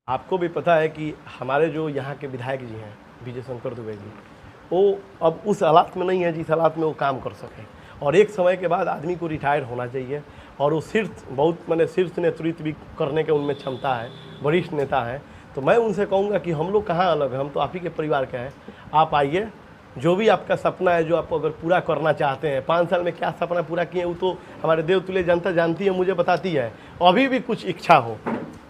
आपको भी पता है कि हमारे जो यहाँ के विधायक जी हैं विजय शंकर दुबे जी, वो अब उस हालात में नहीं है जिस हालात में वो काम कर सकें। और एक समय के बाद आदमी को रिटायर होना चाहिए और वो शीर्ष बहुत मैंने शीर्ष नेतृत्व भी करने के उनमें क्षमता है, वरिष्ठ नेता है। तो मैं उनसे कहूँगा कि हम लोग कहाँ अलग हैं, हम तो आप ही के परिवार के हैं। आप आइए, जो भी आपका सपना है, जो आप अगर पूरा करना चाहते हैं, 5 साल में क्या सपना पूरा किए वो तो हमारे देवतुल्य जनता जानती है, मुझे बताती है। अभी भी कुछ इच्छा हो,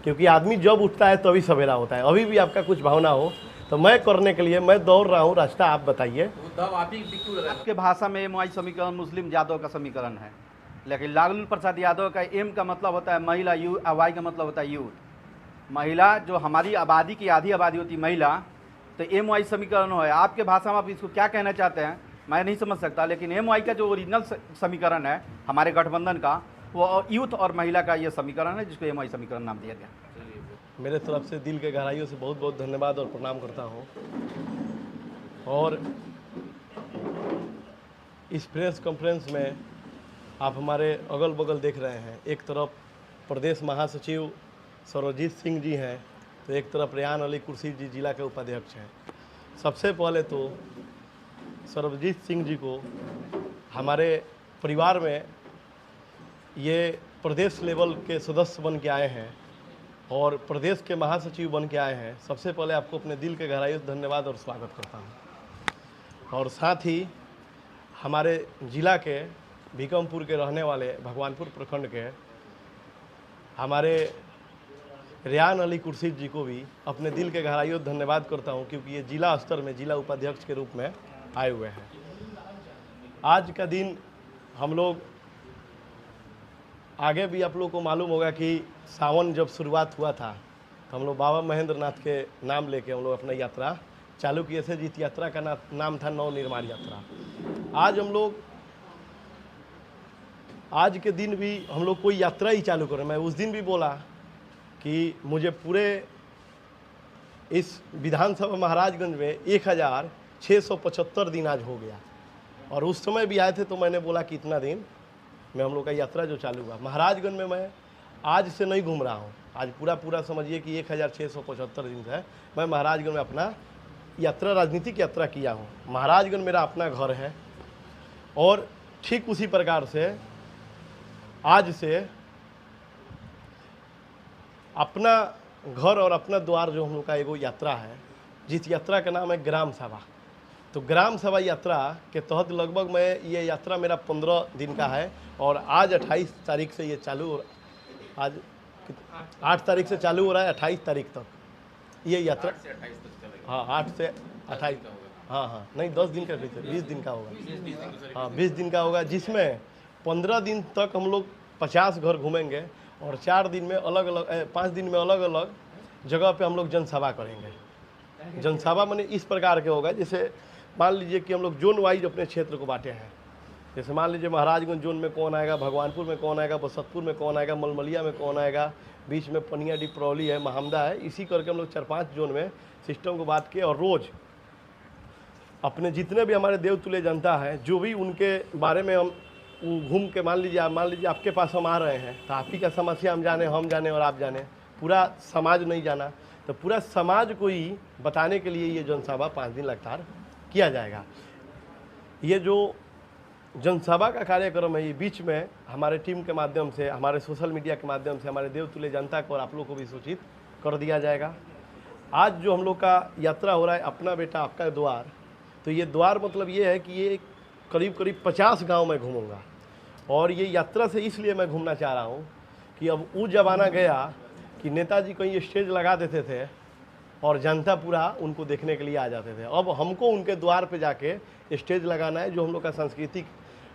क्योंकि आदमी जब उठता है तभी सवेरा होता है, अभी भी आपका कुछ भावना हो तो मैं करने के लिए मैं दौड़ रहा हूँ, रास्ता आप बताइए। आपके भाषा में एम समीकरण मुस्लिम यादव का समीकरण है, लेकिन लालू प्रसाद यादव का एम का मतलब होता है महिला, यू वाई का मतलब होता है यूथ। महिला जो हमारी आबादी की आधी आबादी होती है महिला, तो एम वाई समीकरण है। आपके भाषा में आप इसको क्या कहना चाहते हैं मैं नहीं समझ सकता, लेकिन एम वाई का जो ओरिजिनल समीकरण है हमारे गठबंधन का, वो यूथ और महिला का ये समीकरण है, जिसको एम वाई समीकरण नाम दिया गया। मेरे तरफ से दिल के गहराइयों से बहुत बहुत धन्यवाद और प्रणाम करता हूँ। और इस प्रेस कॉन्फ्रेंस में आप हमारे अगल बगल देख रहे हैं, एक तरफ प्रदेश महासचिव सर्वजीत सिंह जी हैं, तो एक तरफ रेहान अली कुर्सी जी जिला के उपाध्यक्ष हैं। सबसे पहले तो सर्वजीत सिंह जी को हमारे परिवार में ये प्रदेश लेवल के सदस्य बन के आए हैं और प्रदेश के महासचिव बन के आए हैं। सबसे पहले आपको अपने दिल के गहराइयों से धन्यवाद और स्वागत करता हूं। और साथ ही हमारे ज़िला के भीकमपुर के रहने वाले भगवानपुर प्रखंड के हमारे रेहान अली कुर्शीद जी को भी अपने दिल के गहराइयों से धन्यवाद करता हूं, क्योंकि ये जिला स्तर में जिला उपाध्यक्ष के रूप में आए हुए हैं। आज का दिन हम लोग, आगे भी आप लोग को मालूम होगा कि सावन जब शुरुआत हुआ था तो हम लोग बाबा महेंद्र नाथ के नाम लेके हम लोग अपना यात्रा चालू किए थे। जिस यात्रा का नाम था नव निर्माण यात्रा। आज हम लोग, आज के दिन भी हम लोग कोई यात्रा ही चालू करें। मैं उस दिन भी बोला कि मुझे पूरे इस विधानसभा महाराजगंज में 1675 दिन आज हो गया, और उस समय भी आए थे तो मैंने बोला कि इतना दिन में हम लोग का यात्रा जो चालू हुआ महाराजगंज में, मैं आज से नहीं घूम रहा हूँ। आज पूरा समझिए कि 1675 दिन से मैं महाराजगंज में अपना यात्रा, राजनीतिक यात्रा किया हूँ। महाराजगंज मेरा अपना घर है और ठीक उसी प्रकार से आज से अपना घर और अपना द्वार जो हम लोग का एगो यात्रा है, जिस यात्रा का नाम है ग्राम सभा। तो ग्राम सभा यात्रा के तहत लगभग मैं ये यात्रा मेरा 15 दिन का है और आज 28 तारीख से ये चालू हो, आज 8 तारीख से चालू हो रहा है 28 तारीख तक ये यात्रा। 8 से 28 तक चलेगा। हाँ 8 से 28, हाँ नहीं 10 दिन का, 20 दिन का होगा। हाँ 20 दिन का होगा, जिसमें 15 दिन तक हम लोग 50 घर घूमेंगे और 4 दिन में अलग अलग, 5 दिन में अलग अलग जगह पे हम लोग जनसभा करेंगे। जनसभा माने इस प्रकार के होगा, जैसे मान लीजिए कि हम लोग जोन वाइज अपने क्षेत्र को बांटे हैं। जैसे मान लीजिए महाराजगंज जोन में कौन आएगा, भगवानपुर में कौन आएगा, बसंतपुर में कौन आएगा, मलमलिया में कौन आएगा, बीच में पनिया डिपरौली है, महमदा है। इसी करके हम लोग 4-5 जोन में सिस्टम को बांट के, और रोज़ अपने जितने भी हमारे देवतुल्य जनता है, जो भी उनके बारे में हम घूम के, मान लीजिए आपके पास हम आ रहे हैं तो आप ही का समस्या हम जाने और आप जाने, पूरा समाज नहीं जाना, तो पूरा समाज को ही बताने के लिए ये जनसभा 5 दिन लगातार किया जाएगा। ये जो जनसभा का कार्यक्रम है, ये बीच में हमारे टीम के माध्यम से, हमारे सोशल मीडिया के माध्यम से हमारे देवतुल्य जनता को और आप लोग को भी सूचित कर दिया जाएगा। आज जो हम लोग का यात्रा हो रहा है अपना बेटा आपका द्वार, तो ये द्वार मतलब ये है कि ये करीब 50 गांव में घूमूंगा। और ये यात्रा से इसलिए मैं घूमना चाह रहा हूँ कि अब वो ज़माना गया कि नेताजी कहीं स्टेज लगा देते थे और जनता पूरा उनको देखने के लिए आ जाते थे। अब हमको उनके द्वार पे जाके स्टेज लगाना है, जो हम लोग का सांस्कृतिक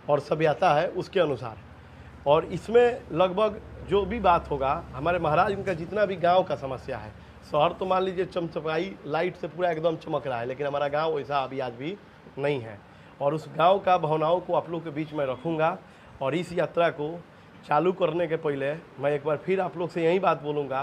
और सभ्यता है उसके अनुसार। और इसमें लगभग जो भी बात होगा, हमारे महाराज उनका जितना भी गांव का समस्या है, शहर तो मान लीजिए चमचमाई लाइट से पूरा एकदम चमक रहा है, लेकिन हमारा गांव वैसा अभी आज भी नहीं है। और उस गांव का भावनाओं को आप लोग के बीच में रखूँगा। और इस यात्रा को चालू करने के पहले मैं एक बार फिर आप लोग से यही बात बोलूँगा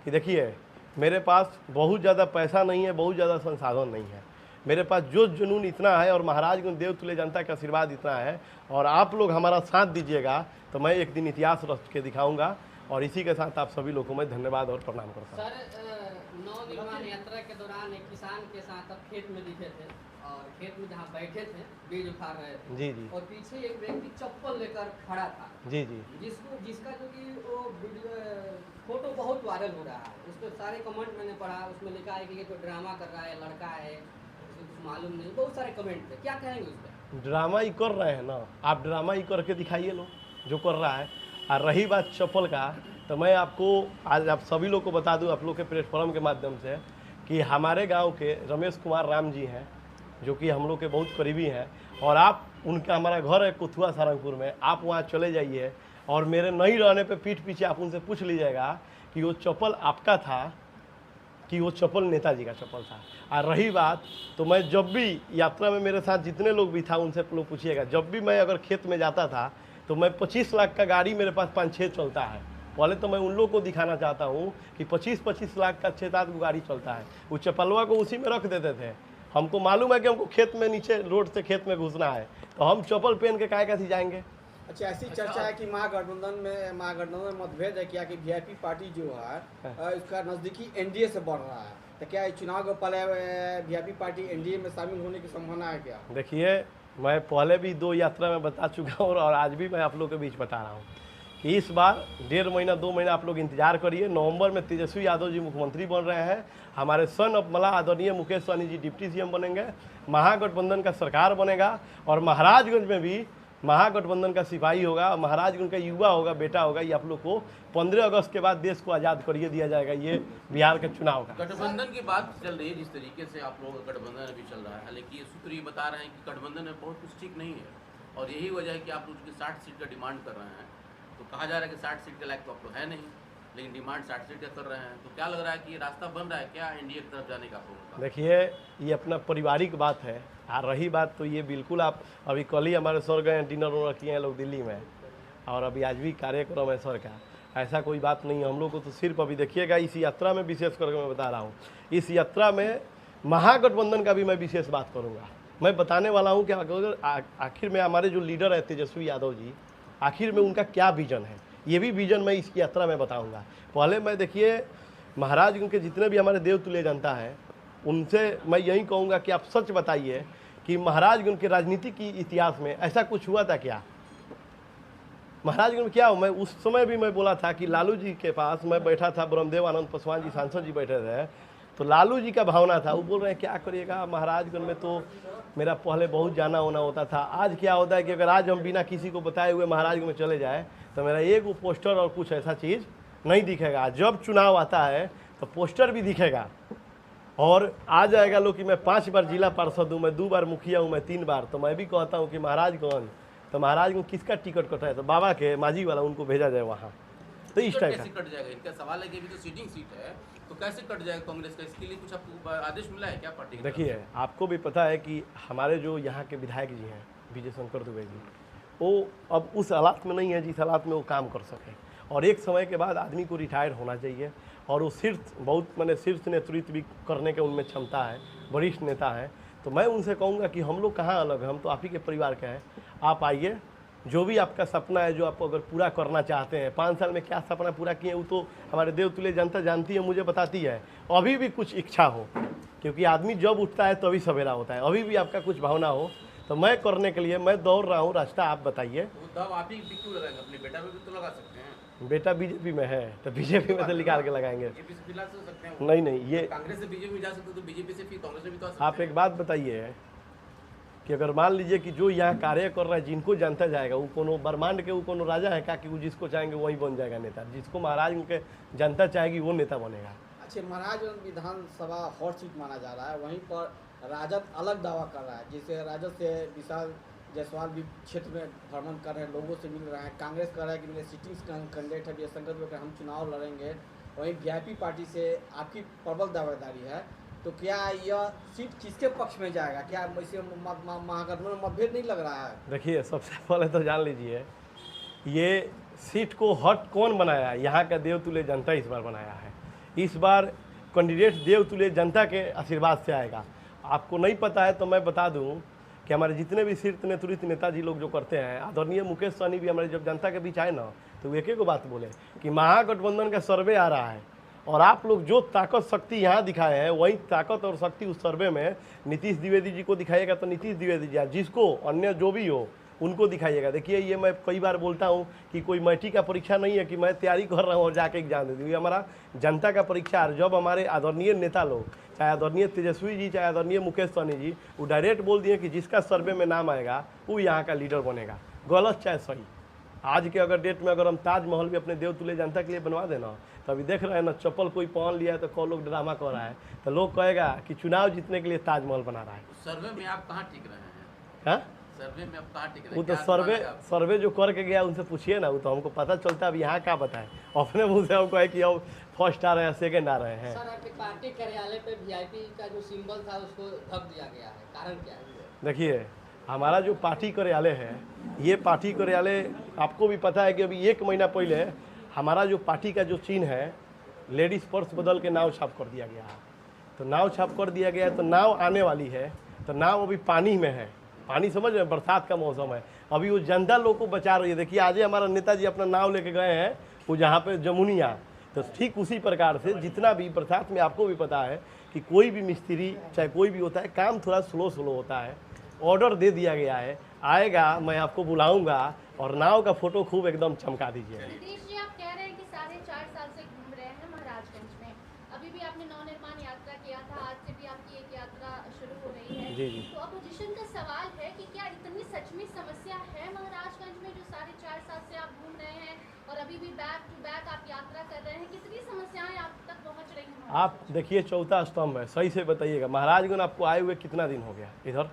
कि देखिए, मेरे पास बहुत ज़्यादा पैसा नहीं है, बहुत ज़्यादा संसाधन नहीं है, मेरे पास जो जुनून इतना है और महाराजगंज देवतुल्य जनता का आशीर्वाद इतना है, और आप लोग हमारा साथ दीजिएगा तो मैं एक दिन इतिहास रच के दिखाऊंगा। और इसी के साथ आप सभी लोगों को मैं धन्यवाद और प्रणाम करता हूँ। परिवहन यात्रा के दौरान एक किसान के साथ अब खेत में दिखे थे और खेत में जहाँ बैठे थे बीज उखाड़ रहे थे जी जी और पीछे एक व्यक्ति चप्पल लेकर खड़ा था जी जी जिसका जो कि वो फोटो बहुत वायरल हो रहा है। उस पर सारे कमेंट मैंने पढ़ा, उसमें लिखा है कि ये कोई ड्रामा कर रहा है, लड़का है, उसको कुछ मालूम नहीं, बहुत सारे कमेंट थे। क्या कहेंगे उस पर? ड्रामा ही कर रहे हैं ना, आप ड्रामा ही करके दिखाइए लो जो कर रहा है। और रही बात चप्पल का, तो मैं आपको आज आप सभी लोग को बता दूं, आप लोग के प्लेटफॉर्म के माध्यम से, कि हमारे गांव के रमेश कुमार राम जी हैं, जो कि हम लोग के बहुत करीबी हैं। और आप उनका, हमारा घर है कुथुआ सारंगपुर में, आप वहाँ चले जाइए और मेरे नहीं रहने पे पीठ पीछे आप उनसे पूछ लीजिएगा कि वो चप्पल आपका था कि वो चप्पल नेताजी का चप्पल था। और रही बात, तो मैं जब भी यात्रा में मेरे साथ जितने लोग भी था उनसे लोग पूछिएगा, जब भी मैं अगर खेत में जाता था तो मैं 25 लाख का गाड़ी मेरे पास 5-6 चलता है। पहले तो मैं उन लोग को दिखाना चाहता हूँ कि 25-25 लाख का 6-7 गाड़ी चलता है। वो चप्पलवा को उसी में रख देते थे। हमको मालूम है कि हमको खेत में नीचे रोड से खेत में घुसना है, तो हम चप्पल पहन के काहे कैसे जाएंगे। अच्छा, ऐसी चर्चा है कि महागठबंधन में मतभेद है क्या, कि वीआईपी पार्टी जो है उसका नजदीकी एनडीए से बढ़ रहा है, तो क्या चुनाव के पहले वीआईपी पार्टी एनडीए में शामिल होने की संभावना है क्या? देखिए, मैं पहले भी 2 यात्रा में बता चुका हूँ और आज भी मैं आप लोग के बीच बता रहा हूँ कि इस बार 1.5 महीना 2 महीना आप लोग इंतजार करिए। नवंबर में तेजस्वी यादव जी मुख्यमंत्री बन रहे हैं, हमारे सन ऑफ मला आदरणीय मुकेश सहनी जी डिप्टी सीएम बनेंगे, महागठबंधन का सरकार बनेगा और महाराजगंज में भी महागठबंधन का सिपाही होगा, महाराजगंज का युवा होगा, बेटा होगा। ये आप लोग को 15 अगस्त के बाद देश को आज़ाद करिए दिया जाएगा, ये बिहार के चुनाव का। गठबंधन की बात चल रही है, जिस तरीके से आप लोग गठबंधन अभी चल रहा है, हालांकि ये सूत्र ये बता रहे हैं कि गठबंधन में बहुत कुछ ठीक नहीं है और यही वजह है कि आप लोग 60 सीट का डिमांड कर रहे हैं। तो कहा जा रहा है कि 60 सीट के लायक तो आप लोग है नहीं, लेकिन डिमांड 60 सीट का कर रहे हैं। तो क्या लग रहा है कि ये रास्ता बन रहा है क्या एनडीए की तरफ जाने का आप लोगों का? देखिए, ये अपना पारिवारिक बात है। और रही बात, तो ये बिल्कुल आप अभी कल ही हमारे सर गए डिनर उनर किए हैं लोग दिल्ली में, और अभी आज भी कार्यक्रम है सर का। ऐसा कोई बात नहीं है। हम लोग को तो सिर्फ अभी देखिएगा, इस यात्रा में विशेष करके मैं बता रहा हूँ, इस यात्रा में महागठबंधन का भी मैं विशेष बात करूँगा। मैं बताने वाला हूँ कि अगर आखिर में हमारे जो लीडर है तेजस्वी यादव जी, आखिर में उनका क्या विजन है, ये भी विजन मैं इस यात्रा में बताऊंगा। पहले मैं, देखिए, महाराजगंज के जितने भी हमारे देवतुल्य जनता है उनसे मैं यही कहूँगा कि आप सच बताइए कि महाराजगंज के राजनीति की इतिहास में ऐसा कुछ हुआ था क्या? महाराजगंज में क्या हो, मैं उस समय भी मैं बोला था कि लालू जी के पास मैं बैठा था, ब्रह्मदेव आनंद पासवान जी सांसद जी बैठे थे, तो लालू जी का भावना था, वो बोल रहे हैं क्या करिएगा, महाराजगंज में तो मेरा पहले बहुत जाना होना होता था। आज क्या होता है कि अगर आज हम बिना किसी को बताए हुए महाराजगंज में चले जाए तो मेरा एक वो पोस्टर और कुछ ऐसा चीज़ नहीं दिखेगा। जब चुनाव आता है तो पोस्टर भी दिखेगा और आ जाएगा लोग कि मैं 5 बार जिला पार्षद हूँ, मैं 2 बार मुखिया हूँ, मैं 3 बार। तो मैं भी कहता हूँ कि महाराजगंज, तो महाराजगंज किसका टिकट कटा है, तो बाबा के, मांझी वाला, उनको भेजा जाए वहाँ। तो इस टाइप का कैसे कट जाएगा? इनका सवाल है कि अभी तो सीटिंग सीट है, तो कैसे कट जाएगा कांग्रेस का? इसके लिए कुछ आपको आदेश मिला है क्या पार्टी की तरफ से? देखिए, आपको भी पता है कि हमारे जो यहाँ के विधायक जी हैं विजय शंकर दुबे जी, वो अब उस हालात में नहीं है जिस हालात में वो काम कर सके। और एक समय के बाद आदमी को रिटायर होना चाहिए और वो शीर्ष नेतृत्व भी करने के उनमें क्षमता है, वरिष्ठ नेता है। तो मैं उनसे कहूँगा कि हम लोग कहाँ अलग हैं, हम तो आप ही के परिवार के हैं। आप आइए, जो भी आपका सपना है, जो आप अगर पूरा करना चाहते हैं, 5 साल में क्या सपना पूरा किए वो तो हमारे देवतुल्य जनता जानती है, मुझे बताती है। अभी भी कुछ इच्छा हो, क्योंकि आदमी जब उठता है तभी सवेरा होता है, अभी भी आपका कुछ भावना हो तो मैं करने के लिए मैं दौड़ रहा हूँ। रास्ता आप बताइए। वो दाव आप ही क्यों लगाएंगे? अपने बेटा में भी तो लगा सकते हैं। बेटा बीजेपी में है तो बीजेपी में से निकाल के लगाएंगे। बीजेपी से फिलहाल से सकते हैं। नहीं, ये कांग्रेस से बीजेपी में जा सकते, तो बीजेपी से फिर कांग्रेस में भी तो आ सकते आप एक बात बताइए कि अगर मान लीजिए कि जो यहाँ कार्य कर रहा है, जिनको जानता जाएगा, वो कोनो ब्रह्मांड के वो कोनो राजा है क्या कि वो जिसको चाहेंगे वही बन जाएगा नेता? जिसको महाराज के जनता चाहेगी वो नेता बनेगा। अच्छा, महाराजगंज विधानसभा हॉट सीट माना जा रहा है, वहीं पर राजद अलग दावा कर रहा है, जिसे राजद से विशाल जायसवाल भी क्षेत्र में भ्रमण कर रहे हैं, लोगों से मिल रहे हैं। कांग्रेस कह रहा है कि मेरे सिटिंग कैंडिडेट है शंकर दुबे, हम चुनाव लड़ेंगे। वहीं वीआईपी पार्टी से आपकी प्रबल दावेदारी है, तो क्या यह सीट किसके पक्ष में जाएगा? क्या इसे महागठबंधन में मतभेद नहीं लग रहा है? देखिए, सबसे पहले तो जान लीजिए, ये सीट को हॉट कौन बनाया है? यहाँ का देवतुल्य जनता इस बार बनाया है। इस बार कैंडिडेट देवतुल्य जनता के आशीर्वाद से आएगा। आपको नहीं पता है तो मैं बता दूं कि हमारे जितने भी शीर्ष नेतृत्व नेताजी लोग जो करते हैं, आदरणीय मुकेश सहनी भी हमारे जब जनता के बीच आए ना, तो वो एक बात बोले कि महागठबंधन का सर्वे आ रहा है और आप लोग जो ताकत शक्ति यहाँ दिखाए हैं वही ताकत और शक्ति उस सर्वे में नीतीश द्विवेदी जी को दिखाइएगा तो नीतीश द्विवेदी जी, जिसको अन्य जो भी हो उनको दिखाइएगा। देखिए ये मैं कई बार बोलता हूँ कि कोई मैट्रिक का परीक्षा नहीं है कि मैं तैयारी कर रहा हूँ और जाके एग्जाम दे दूँ। ये हमारा जनता का परीक्षा है। जब हमारे आदरणीय नेता लोग, चाहे आदरणीय तेजस्वी जी, चाहे आदरणीय मुकेश सहनी जी, वो डायरेक्ट बोल दिए कि जिसका सर्वे में नाम आएगा वो यहाँ का लीडर बनेगा, गलत चाहे सही। आज के अगर डेट में अगर हम ताजमहल भी अपने देवतुल्य जनता के लिए बनवा देना, तो अभी देख रहे हैं ना, चप्पल कोई पहन लिया है तो कौन लोग ड्रामा कर रहा है, तो लोग कहेगा कि चुनाव जीतने के लिए ताजमहल बना रहा है। सर्वे में आप कहाँ टिक रहे हैं? हाँ, सर्वे में आप कहाँ टिक रहे वो हैं? तो सर्वे जो करके गया उनसे पूछिए ना, वो तो हमको पता चलता है। अब यहाँ क्या बताए, अपने मुँह से हमको है कि अब फर्स्ट आ रहे हैं, सेकंड आ रहे हैं। सर आपके पार्टी कार्यालय पे वीआईपी का जो सिंबल था उसको ढक दिया गया है, कारण क्या है? देखिए हमारा जो पार्टी कार्यालय है, ये पार्टी कार्यालय आपको भी पता है कि अभी 1 महीना पहले हमारा जो पार्टी का जो चिन्ह है, लेडीज़ पर्स बदल के नाव छाप कर दिया गया है। तो नाव छाप कर दिया गया है, तो नाव आने वाली है, तो नाव अभी पानी में है। पानी समझ रहे हैं, बरसात का मौसम है, अभी वो जनता लोग को बचा रही है। देखिए आज हमारा नेताजी अपना नाव लेके गए हैं वो जहाँ पे जमुनिया, तो ठीक उसी प्रकार से जितना भी बरसात में आपको भी पता है कि कोई भी मिस्त्री चाहे कोई भी होता है, काम थोड़ा स्लो होता है। ऑर्डर दे दिया गया है, आएगा, मैं आपको बुलाऊंगा और नाव का फोटो खूब एकदम चमका दीजिए। नीतीश जी, आप कह रहे हैं कि 4.5 साल से घूम रहे हैं महाराजगंज में, अभी भी आपने नवनिर्माण यात्रा किया था, आज से भी आपकी एक यात्रा शुरू हो रही है। जी जी। तो अपोजिशन का सवाल है कि क्या इतनी सच में समस्या है महाराजगंज में जो 4.5 साल से आप घूम रहे हैं और अभी भी बैक टू बैक आप यात्रा कर रहे हैं, कितनी समस्याएं आप तक पहुँच रही हैं? आप देखिए चौथा स्तंभ है, सही से बताइएगा महाराजगंज आपको आए हुए कितना दिन हो गया? इधर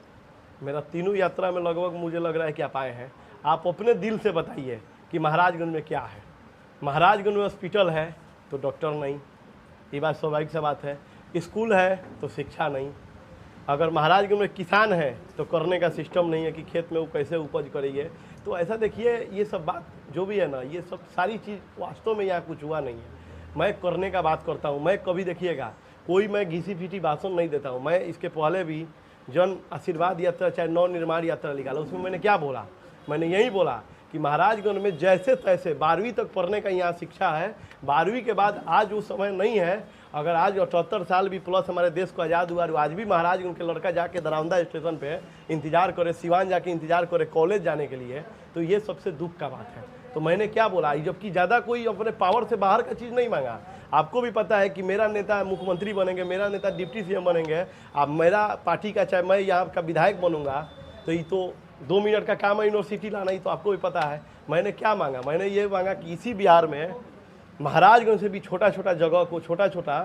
मेरा तीनों यात्रा में लगभग मुझे लग रहा है कि आप आए हैं। आप अपने दिल से बताइए कि महाराजगंज में क्या है। महाराजगंज में हॉस्पिटल है तो डॉक्टर नहीं, ये बात स्वाभाविक सी बात है। स्कूल है तो शिक्षा नहीं। अगर महाराजगंज में किसान है तो करने का सिस्टम नहीं है कि खेत में वो कैसे उपज करेंगे। तो ऐसा देखिए ये सब बात जो भी है ना, ये सब सारी चीज़ वास्तव में यहाँ कुछ हुआ नहीं है। मैं करने का बात करता हूँ। मैं कभी देखिएगा कोई मैं घिसी पीटी भाषण नहीं देता हूँ। मैं इसके पहले भी जन आशीर्वाद यात्रा चाहे नवनिर्माण यात्रा निकाला, उसमें मैंने क्या बोला? मैंने यही बोला कि महाराजगंज में जैसे तैसे 12वीं तक पढ़ने का यहाँ शिक्षा है। 12वीं के बाद आज वो समय नहीं है। अगर आज 78 साल भी प्लस हमारे देश को आज़ाद हुआ, आज भी महाराजगंज के लड़का जाके दरौंदा स्टेशन पे इंतजार करे, सिवान जाके इंतजार करे कॉलेज जाने के लिए, तो ये सबसे दुख का बात है। तो मैंने क्या बोला, जबकि ज़्यादा कोई अपने पावर से बाहर का चीज़ नहीं मांगा। आपको भी पता है कि मेरा नेता मुख्यमंत्री बनेंगे, मेरा नेता डिप्टी सीएम बनेंगे, अब मेरा पार्टी का चाहे मैं यहाँ का विधायक बनूंगा, तो ये तो 2 मिनट का काम है यूनिवर्सिटी लाना ही। तो आपको भी पता है मैंने क्या मांगा। मैंने ये मांगा कि इसी बिहार में महाराजगंज से भी छोटा छोटा जगह को, छोटा छोटा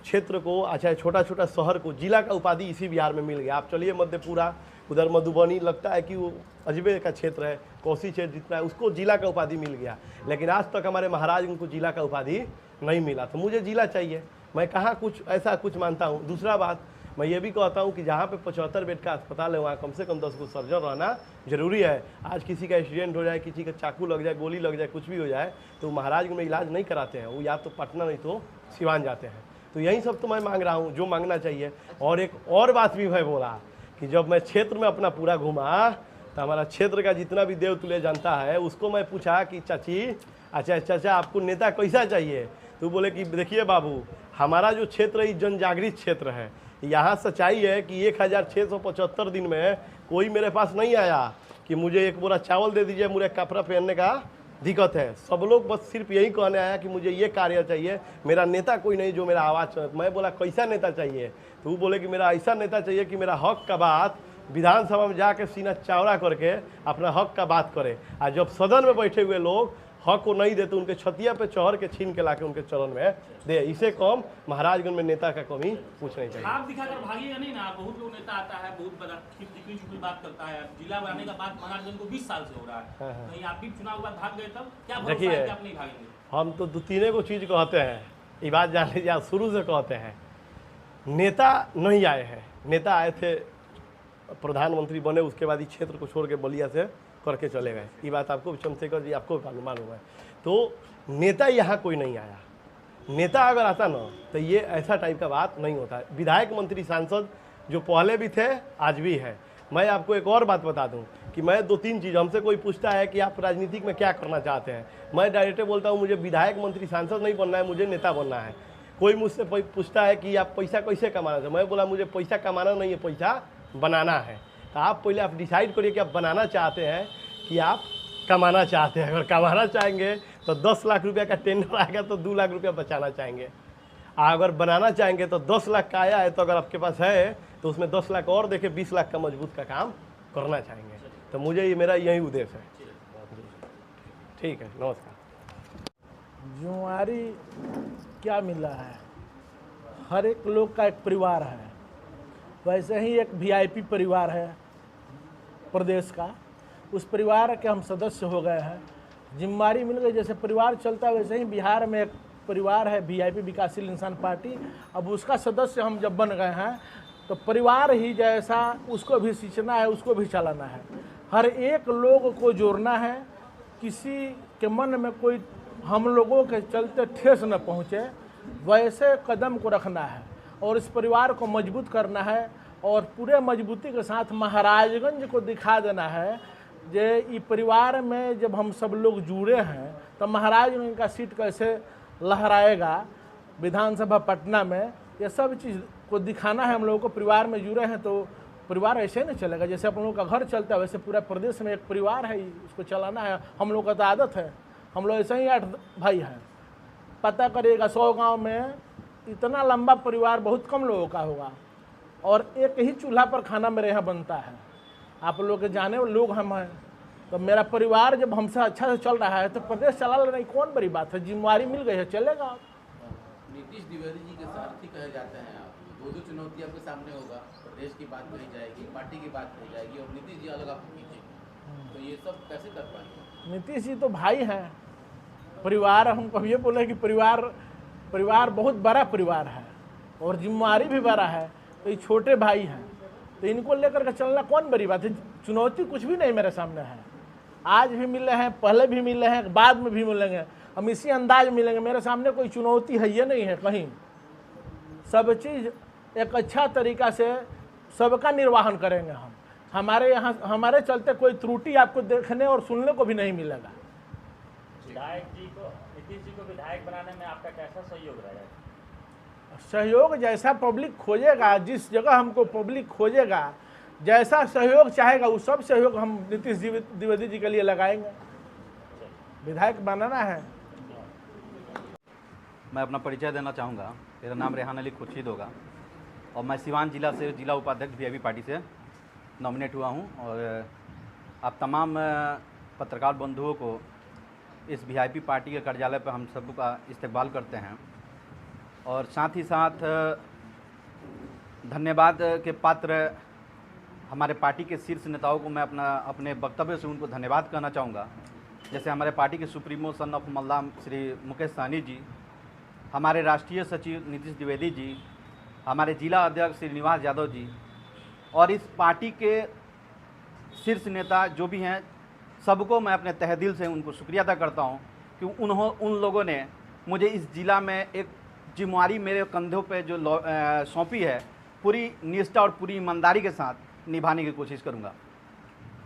क्षेत्र को, अच्छा छोटा छोटा शहर को जिला का उपाधि इसी बिहार में मिल गया। आप चलिए मधेपुरा, उधर मधुबनी, लगता है कि वो अजबे का क्षेत्र है, कोसी क्षेत्र जितना है, उसको जिला का उपाधि मिल गया। लेकिन आज तक हमारे महाराजगंज को जिला का उपाधि नहीं मिला। तो मुझे जिला चाहिए। मैं कहाँ कुछ ऐसा कुछ मानता हूँ। दूसरा बात मैं ये भी कहता हूँ कि जहाँ पे 75 बेड का अस्पताल है वहाँ कम से कम 10 को सर्जन रहना जरूरी है। आज किसी का एक्सीडेंट हो जाए, किसी का चाकू लग जाए, गोली लग जाए, कुछ भी हो जाए, तो महाराजगंज में इलाज नहीं कराते हैं, वो या तो पटना नहीं तो सिवान जाते हैं। तो यही सब तो मैं मांग रहा हूँ जो मांगना चाहिए। और एक और बात भी मैं बोला कि जब मैं क्षेत्र में अपना पूरा घूमा तो हमारा क्षेत्र का जितना भी देवतुल्य जनता है उसको मैं पूछा कि चाची, अच्छा चाचा आपको नेता कैसा चाहिए? तो बोले कि देखिए बाबू, हमारा जो क्षेत्र है जनजागृत क्षेत्र है। यहाँ सच्चाई है कि 1675 दिन में कोई मेरे पास नहीं आया कि मुझे 1 बोरा चावल दे दीजिए, मुझे कपड़ा पहनने का दिक्कत है। सब लोग बस सिर्फ यही कहने आया कि मुझे ये कार्य चाहिए, मेरा नेता कोई नहीं जो मेरा आवाज़ सुने। मैं बोला कैसा नेता चाहिए? तो वो बोले कि मेरा ऐसा नेता चाहिए कि मेरा हक का बात विधानसभा में जाके सीना चौड़ा करके अपना हक का बात करे, और जब सदन में बैठे हुए लोग हक को नहीं देते उनके छतिया पे चढ़ के छीन के लाके उनके चरण में दे। इसे कम महाराजगंज में नेता का कमी कुछ नहीं चाहिए। आप दिखाकर भागिएगा नहीं ना। बहुत लोग नेता आता है, बहुत बड़ा चिकनी बात करता है। जिला बनाने का बात महाराजगंज को 20 साल से हो रहा है। कहीं आप भी चुनाव के बाद भाग गए तब क्या भरोसा है कि आप नहीं भागेंगे? हम तो 2-3 को चीज़ कहते हैं, ये बात जान लीजिए, आप शुरू से कहते हैं। नेता नहीं आए हैं। नेता आए थे, प्रधानमंत्री बने, उसके बाद इस क्षेत्र को छोड़ के बलिया से करके चले गए। ये बात आपको चंद्रशेखर जी आपको मालूम है। तो नेता यहाँ कोई नहीं आया। नेता अगर आता ना तो ये ऐसा टाइप का बात नहीं होता है। विधायक, मंत्री, सांसद जो पहले भी थे आज भी है। मैं आपको एक और बात बता दूं कि मैं 2-3 चीज़, हमसे कोई पूछता है कि आप राजनीतिक में क्या करना चाहते हैं, मैं डायरेक्ट बोलता हूँ मुझे विधायक, मंत्री, सांसद नहीं बनना है, मुझे नेता बनना है। कोई मुझसे पूछता है कि आप पैसा कैसे कमाना है, मैं बोला मुझे पैसा कमाना नहीं है, पैसा बनाना है। तो आप पहले आप डिसाइड करिए कि आप बनाना चाहते हैं कि आप कमाना चाहते हैं। अगर कमाना चाहेंगे तो 10 लाख रुपया का टेंडर आएगा तो 2 लाख रुपया बचाना चाहेंगे। अगर बनाना चाहेंगे तो 10 लाख का आया है तो अगर आपके पास है तो उसमें 10 लाख और देके 20 लाख का मजबूत का काम करना चाहेंगे। तो मुझे ये मेरा यही उद्देश्य है। ठीक है, नमस्कार। जुआरी क्या मिला है, हर एक लोग का एक परिवार है, वैसे ही एक वीआईपी परिवार है प्रदेश का, उस परिवार के हम सदस्य हो गए हैं। जिम्मेदारी मिल गई, जैसे परिवार चलता है वैसे ही बिहार में एक परिवार है वीआईपी विकासशील इंसान पार्टी, अब उसका सदस्य हम जब बन गए हैं तो परिवार ही जैसा उसको भी सींचना है, उसको भी चलाना है, हर एक लोग को जोड़ना है, किसी के मन में कोई हम लोगों के चलते ठेस न पहुँचे वैसे कदम को रखना है और इस परिवार को मजबूत करना है और पूरे मजबूती के साथ महाराजगंज को दिखा देना है जे ये परिवार में जब हम सब लोग जुड़े हैं तो महाराजगंज का सीट कैसे लहराएगा विधानसभा पटना में, ये सब चीज़ को दिखाना है हम लोगों को। परिवार में जुड़े हैं तो परिवार ऐसे नहीं चलेगा, जैसे आप लोगों का घर चलता है वैसे पूरा प्रदेश में एक परिवार है, उसको चलाना है। हम लोग का तो आदत है, हम लोग ऐसे ही 8 भाई हैं, पता करिएगा 100 गांव में इतना लंबा परिवार बहुत कम लोगों का होगा और एक ही चूल्हा पर खाना मेरे यहाँ बनता है। आप लोग के जाने वाले लोग हम हैं, तो मेरा परिवार जब हमसे अच्छा से चल रहा है तो प्रदेश चला लेना कौन बड़ी बात है, जिम्मेवारी मिल गई है, चलेगा। नीतीश द्विवेदी जी के सारथी कहे जाते हैं आप, 2 चुनौती आपके सामने होगा, प्रदेश की बात कही जाएगी, पार्टी की बात कही जाएगी और नीतीश जी अलग आपको कीजिएगा, तो ये सब कैसे कर पाएंगे? नीतीश जी तो भाई हैं, परिवार हम कभी ये बोले कि परिवार बहुत बड़ा परिवार है और जिम्मेवारी भी बड़ा है, तो ये छोटे भाई हैं, तो इनको लेकर के चलना कौन बड़ी बात है। चुनौती कुछ भी नहीं मेरे सामने है, आज भी मिले हैं, पहले भी मिले हैं, बाद में भी मिलेंगे, हम इसी अंदाज मिलेंगे। मेरे सामने कोई चुनौती है ये नहीं है कहीं, सब चीज़ एक अच्छा तरीका से सबका निर्वाहन करेंगे हम। हमारे यहाँ हमारे चलते कोई त्रुटि आपको देखने और सुनने को भी नहीं मिलेगा। विधायक जी को, नीतीश जी को विधायक बनाने में आपका कैसा सहयोग रहेगा? सहयोग जैसा पब्लिक खोजेगा, जिस जगह हमको पब्लिक खोजेगा, जैसा सहयोग चाहेगा वो सब सहयोग हम नीतीश द्विवेदी जी के लिए लगाएंगे। विधायक बनाना है। मैं अपना परिचय देना चाहूँगा। मेरा नाम रेहान अली खुर्शीद होगा और मैं सिवान जिला से जिला उपाध्यक्ष वीआईपी पार्टी से नॉमिनेट हुआ हूँ और आप तमाम पत्रकार बंधुओं को इस वीआईपी पार्टी के कार्यालय पर हम सबका इस्तकबाल करते हैं और साथ ही साथ धन्यवाद के पात्र हमारे पार्टी के शीर्ष नेताओं को मैं अपने वक्तव्य से उनको धन्यवाद कहना चाहूँगा। जैसे हमारे पार्टी के सुप्रीमो सन ऑफ मल्ला श्री मुकेश सहनी जी, हमारे राष्ट्रीय सचिव नीतीश द्विवेदी जी, हमारे जिला अध्यक्ष श्रीनिवास यादव जी और इस पार्टी के शीर्ष नेता जो भी हैं, सबको मैं अपने तहे दिल से उनको शुक्रिया अदा करता हूं कि उन लोगों ने मुझे इस ज़िला में एक जिम्मेवारी मेरे कंधों पे जो सौंपी है, पूरी निष्ठा और पूरी ईमानदारी के साथ निभाने की कोशिश करूँगा।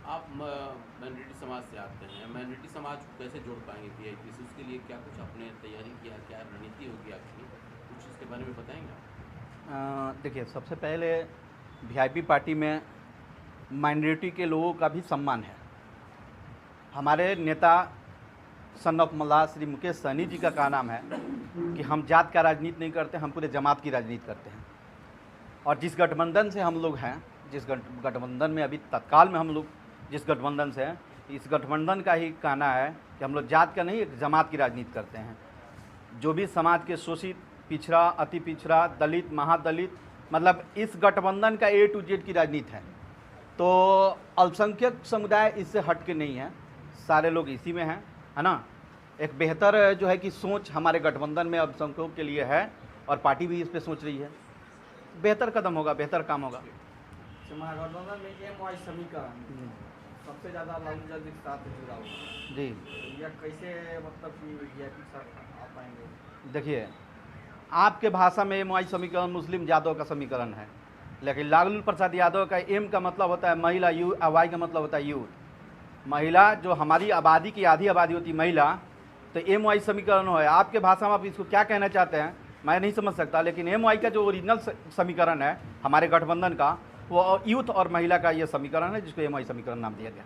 आप माइनॉरिटी समाज से आते हैं, माइनॉरिटी समाज को कैसे जोड़ पाएंगे वीआईपी से? उसके लिए क्या कुछ आपने तैयारी किया, क्या रणनीति होगी आपकी, कुछ इसके बारे में बताएंगे? देखिए, सबसे पहले वीआईपी पार्टी में माइनॉरिटी के लोगों का भी सम्मान है। हमारे नेता सन ऑफ मल्ला श्री मुकेश सहनी जी का नाम है कि हम जात का राजनीति नहीं करते, हम पूरे जमात की राजनीति करते हैं। और जिस गठबंधन से हम लोग हैं, जिस गठबंधन में अभी तत्काल में हम लोग जिस गठबंधन से हैं, इस गठबंधन का ही कहना है कि हम लोग जात का नहीं, एक जमात की राजनीति करते हैं। जो भी समाज के शोषित, पिछड़ा, अति पिछड़ा, दलित, महादलित, मतलब इस गठबंधन का A to Z की राजनीति है। तो अल्पसंख्यक समुदाय इससे हट के नहीं है, सारे लोग इसी में हैं, है ना। एक बेहतर जो है कि सोच हमारे गठबंधन में अल्पसंख्यकों के लिए है और पार्टी भी इस पर सोच रही है। बेहतर कदम होगा, बेहतर काम होगा। महागठबंधन में MY समीकरण सबसे ज़्यादा लालू यादव के साथ जुड़ा हुआ जी, यह कैसे मतलब कि वीआईपी साथ आ पाएंगे? देखिए, आपके भाषा में MY समीकरण मुस्लिम यादव का समीकरण है, लेकिन लालू प्रसाद यादव का M का मतलब होता है महिला, Y का मतलब होता है यूथ। महिला जो हमारी आबादी की आधी आबादी होती है महिला, तो MY समीकरण है। आपके भाषा में आप इसको क्या कहना चाहते हैं? मैं नहीं समझ सकता, लेकिन MY का जो ओरिजिनल समीकरण है हमारे गठबंधन का, वो यूथ और महिला का ये समीकरण है, जिसको MY समीकरण नाम दिया गया।